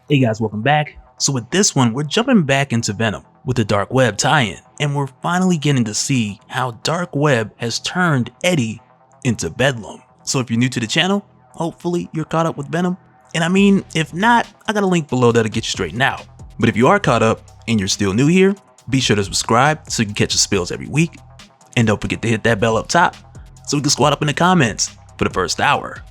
Hey guys, welcome back. So with this one, we're jumping back into Venom with the Dark Web tie-in, and we're finally getting to see how Dark Web has turned Eddie into Bedlam. So if you're new to the channel, hopefully you're caught up with Venom. And I mean, if not, I got a link below that'll get you straightened out. But if you are caught up and you're still new here, be sure to subscribe so you can catch the spills every week. And don't forget to hit that bell up top so we can squat up in the comments for the first hour.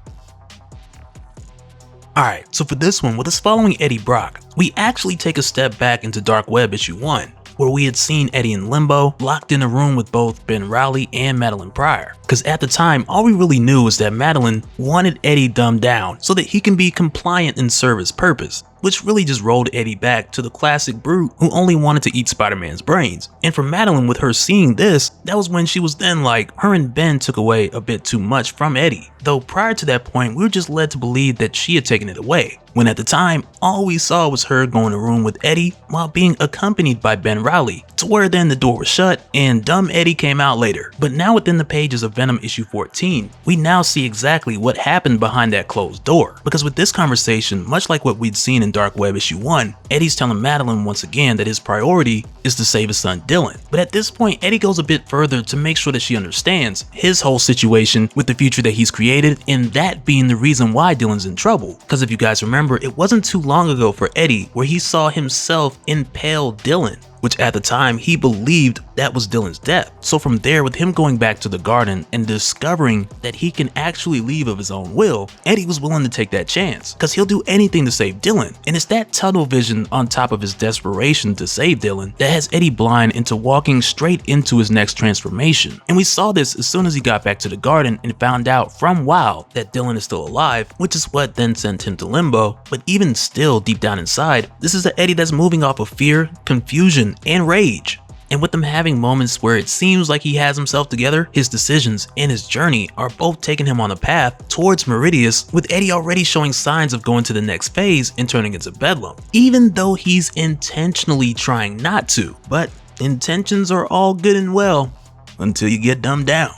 Alright, so for this one, with us following Eddie Brock, we actually take a step back into Dark Web issue 1, where we had seen Eddie in limbo, locked in a room with both Ben Reilly and Madeline Pryor. Cause at the time, all we really knew was that Madeline wanted Eddie dumbed down so that he can be compliant and serve his purpose, which really just rolled Eddie back to the classic brute who only wanted to eat Spider-Man's brains. And for Madeline, with her seeing this, that was when she was then like, her and Ben took away a bit too much from Eddie. Though prior to that point, we were just led to believe that she had taken it away, when at the time, all we saw was her going to a room with Eddie while being accompanied by Ben Reilly, to where then the door was shut and dumb Eddie came out later. But now within the pages of Venom issue 14, we now see exactly what happened behind that closed door. Because with this conversation, much like what we'd seen in Dark Web issue 1, Eddie's telling Madeline once again that his priority is to save his son Dylan. But at this point, Eddie goes a bit further to make sure that she understands his whole situation with the future that he's created, and that being the reason why Dylan's in trouble. Because if you guys remember, it wasn't too long ago for Eddie where he saw himself impale Dylan, which at the time he believed that was Dylan's death. So from there, with him going back to the garden and discovering that he can actually leave of his own will, Eddie was willing to take that chance, because he'll do anything to save Dylan. And it's that tunnel vision on top of his desperation to save Dylan that has Eddie blind into walking straight into his next transformation. And we saw this as soon as he got back to the garden and found out from Wow that Dylan is still alive, which is what then sent him to limbo. But even still, deep down inside, this is the Eddie that's moving off of fear, confusion, and rage. And with him having moments where it seems like he has himself together, his decisions and his journey are both taking him on a path towards Meridius, with Eddie already showing signs of going to the next phase and turning into Bedlam, even though he's intentionally trying not to. But intentions are all good and well until you get dumbed down.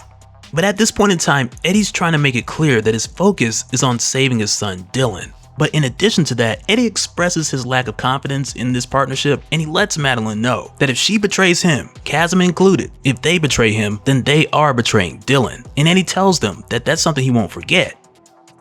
But at this point in time, Eddie's trying to make it clear that his focus is on saving his son Dylan. But in addition to that, Eddie expresses his lack of confidence in this partnership, and he lets Madeline know that if she betrays him, Chasm included, if they betray him, then they are betraying Dylan. And Eddie tells them that that's something he won't forget.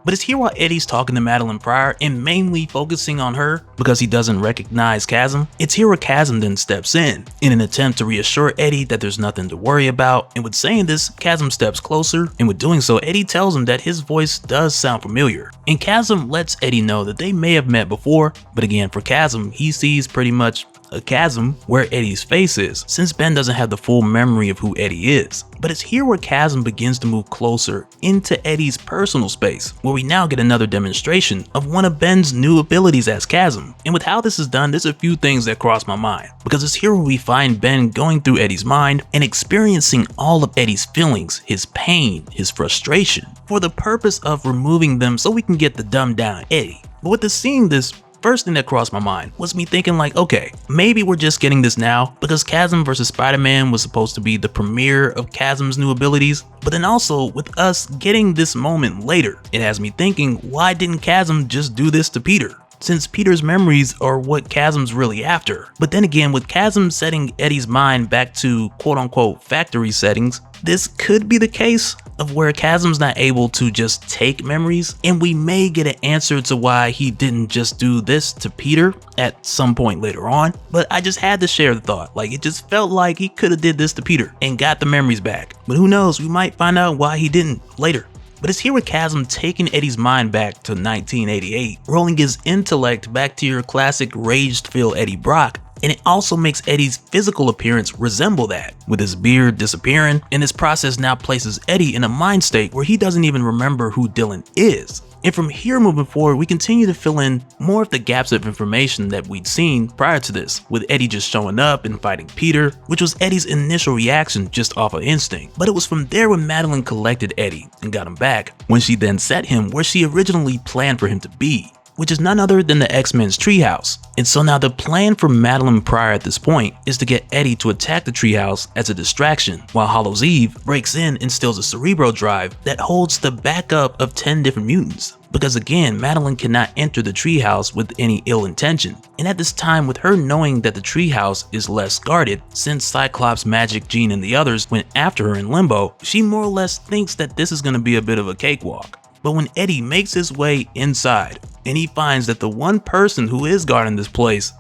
But it's here while Eddie's talking to Madeline Pryor and mainly focusing on her because he doesn't recognize Chasm. It's here where Chasm then steps in an attempt to reassure Eddie that there's nothing to worry about. And with saying this, Chasm steps closer, and with doing so, Eddie tells him that his voice does sound familiar. And Chasm lets Eddie know that they may have met before, but again, for Chasm, he sees pretty much a chasm where Eddie's face is, since Ben doesn't have the full memory of who Eddie is. But it's here where Chasm begins to move closer into Eddie's personal space, where we now get another demonstration of one of Ben's new abilities as Chasm. And with how this is done, there's a few things that cross my mind, because it's here where we find Ben going through Eddie's mind and experiencing all of Eddie's feelings, his pain, his frustration, for the purpose of removing them so we can get the dumbed down Eddie. But with seeing this, first thing that crossed my mind was me thinking like, okay, maybe we're just getting this now because Chasm vs. Spider-Man was supposed to be the premiere of Chasm's new abilities. But then also with us getting this moment later, it has me thinking, why didn't Chasm just do this to Peter, since Peter's memories are what Chasm's really after? But then again, with Chasm setting Eddie's mind back to quote-unquote factory settings, this could be the case of where Chasm's not able to just take memories, and we may get an answer to why he didn't just do this to Peter at some point later on. But I just had to share the thought, like it just felt like he could have did this to Peter and got the memories back. But who knows, we might find out why he didn't later. But it's here with Chasm taking Eddie's mind back to 1988, rolling his intellect back to your classic rage-filled Eddie Brock. And it also makes Eddie's physical appearance resemble that, with his beard disappearing, and this process now places Eddie in a mind state where he doesn't even remember who Dylan is. And from here moving forward, we continue to fill in more of the gaps of information that we'd seen prior to this, with Eddie just showing up and fighting Peter, which was Eddie's initial reaction just off of instinct. But it was from there when Madeline collected Eddie and got him back, when she then set him where she originally planned for him to be. which is none other than the X-Men's treehouse. And so now the plan for Madeline Pryor at this point is to get Eddie to attack the treehouse as a distraction, while Hallows Eve breaks in and steals a Cerebro drive that holds the backup of 10 different mutants. Because again, Madeline cannot enter the treehouse with any ill intention. And at this time, with her knowing that the treehouse is less guarded, since Cyclops, Magic, Jean, and the others went after her in Limbo, she more or less thinks that this is going to be a bit of a cakewalk. But when Eddie makes his way inside, and he finds that the one person who is guarding this place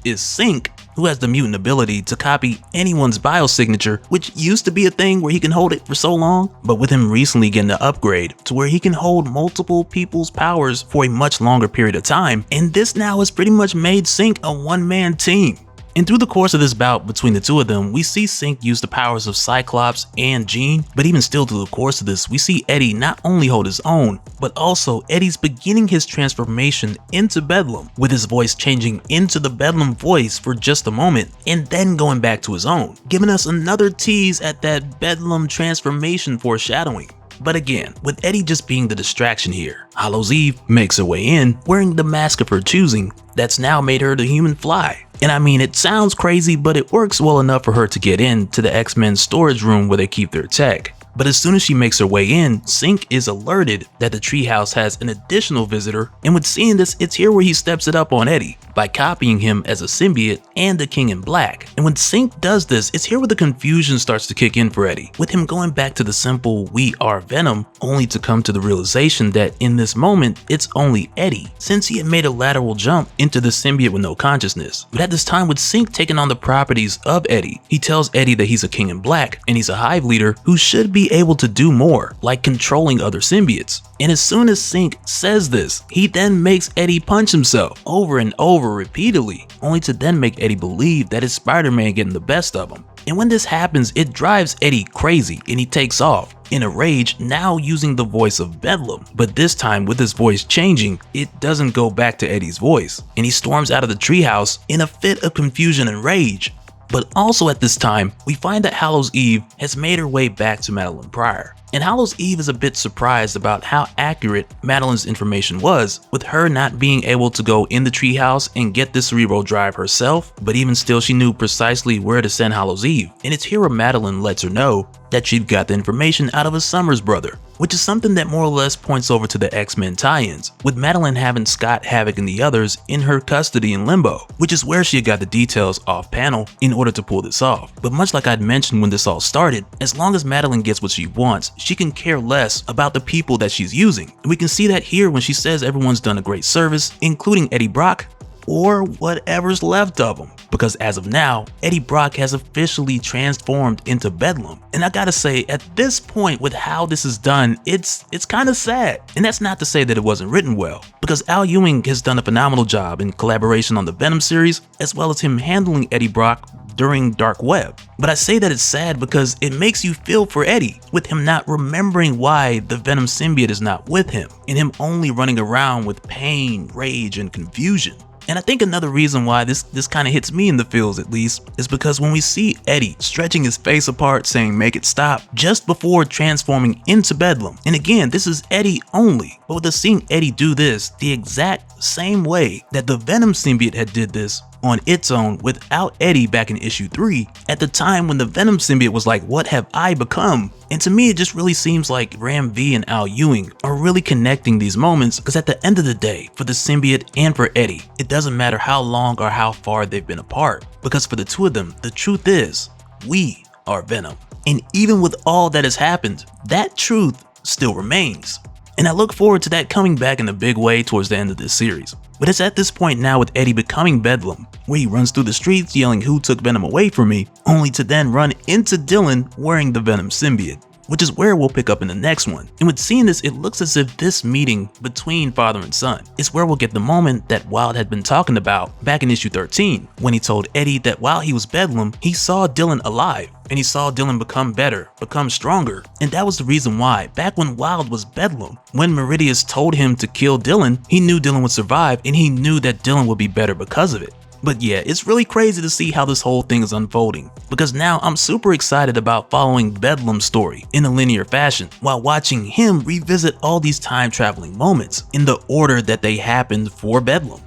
is Synch, who has the mutant ability to copy anyone's biosignature, which used to be a thing where he can hold it for so long, but with him recently getting the upgrade to where he can hold multiple people's powers for a much longer period of time, and this now has pretty much made Synch a one-man team. And through the course of this bout between the two of them, we see Synch use the powers of Cyclops and Jean, but even still through the course of this, we see Eddie not only hold his own, but also Eddie's beginning his transformation into Bedlam, with his voice changing into the Bedlam voice for just a moment, and then going back to his own, giving us another tease at that Bedlam transformation foreshadowing. But again, with Eddie just being the distraction here, Hallows Eve makes her way in, wearing the mask of her choosing that's now made her the Human Fly. And I mean, it sounds crazy, but it works well enough for her to get into the X-Men storage room where they keep their tech. But as soon as she makes her way in, Synch is alerted that the treehouse has an additional visitor, and with seeing this, it's here where he steps it up on Eddie by copying him as a symbiote and the King in Black. And when Synch does this, it's here where the confusion starts to kick in for Eddie, with him going back to the simple "we are Venom," only to come to the realization that in this moment, it's only Eddie, since he had made a lateral jump into the symbiote with no consciousness. But at this time, with Synch taking on the properties of Eddie, he tells Eddie that he's a King in Black and he's a hive leader who should be able to do more, like controlling other symbiotes. And as soon as Synch says this, he then makes Eddie punch himself over and over repeatedly, only to then make Eddie believe that it's Spider-Man getting the best of him. And when this happens, it drives Eddie crazy and he takes off in a rage, now using the voice of Bedlam. But this time, with his voice changing, it doesn't go back to Eddie's voice, and he storms out of the treehouse in a fit of confusion and rage. But also at this time, we find that Hallows Eve has made her way back to Madeline Pryor. And Hallows Eve is a bit surprised about how accurate Madeline's information was, with her not being able to go in the treehouse and get the Cerebro drive herself, but even still she knew precisely where to send Hallows Eve. And it's here where Madeline lets her know that she'd got the information out of a Summers brother, which is something that more or less points over to the X-Men tie-ins, with Madeline having Scott, Havoc, and the others in her custody in Limbo, which is where she had got the details off panel in order to pull this off. But much like I'd mentioned when this all started, as long as Madeline gets what she wants, she can care less about the people that she's using. And we can see that here when she says everyone's done a great service, including Eddie Brock, or whatever's left of him. Because as of now, Eddie Brock has officially transformed into Bedlam. And I gotta say, at this point with how this is done, it's kind of sad. And that's not to say that it wasn't written well, because Al Ewing has done a phenomenal job in collaboration on the Venom series, as well as him handling Eddie Brock during Dark Web. But I say that it's sad because it makes you feel for Eddie, with him not remembering why the Venom symbiote is not with him, and him only running around with pain, rage, and confusion. And I think another reason why this kind of hits me in the feels at least, is because when we see Eddie stretching his face apart saying "make it stop" just before transforming into Bedlam, and again this is Eddie only, but with us seeing Eddie do this the exact same way that the Venom symbiote had did this on its own without Eddie back in issue 3, at the time when the Venom symbiote was like, "What have I become?" And to me, it just really seems like Ram V and Al Ewing are really connecting these moments, because at the end of the day, for the symbiote and for Eddie, it doesn't matter how long or how far they've been apart, because for the two of them, the truth is, we are Venom. And even with all that has happened, that truth still remains. And I look forward to that coming back in a big way towards the end of this series. But it's at this point now with Eddie becoming Bedlam, where he runs through the streets yelling "who took Venom away from me," only to then run into Dylan wearing the Venom symbiote, which is where we'll pick up in the next one. And with seeing this, it looks as if this meeting between father and son is where we'll get the moment that Wild had been talking about back in issue 13, when he told Eddie that while he was Bedlam, he saw Dylan alive, and he saw Dylan become better, become stronger. And that was the reason why, back when Wild was Bedlam, when Meridius told him to kill Dylan, he knew Dylan would survive, and he knew that Dylan would be better because of it. But yeah, it's really crazy to see how this whole thing is unfolding, because now I'm super excited about following Bedlam's story in a linear fashion while watching him revisit all these time traveling moments in the order that they happened for Bedlam.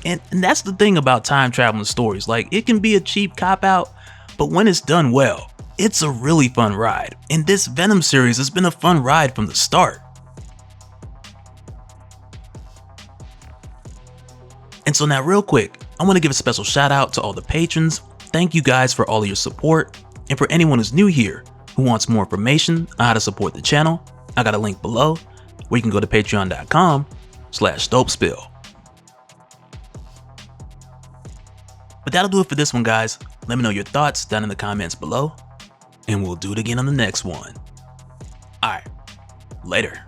And that's the thing about time traveling stories, like it can be a cheap cop out, but when it's done well, it's a really fun ride. And this Venom series has been a fun ride from the start. And so now real quick, I want to give a special shout out to all the patrons. Thank you guys for all of your support. And for anyone who's new here who wants more information on how to support the channel, I got a link below where you can go to patreon.com/dopespill. But that'll do it for this one, guys. Let me know your thoughts down in the comments below, and we'll do it again on the next one. Alright, later.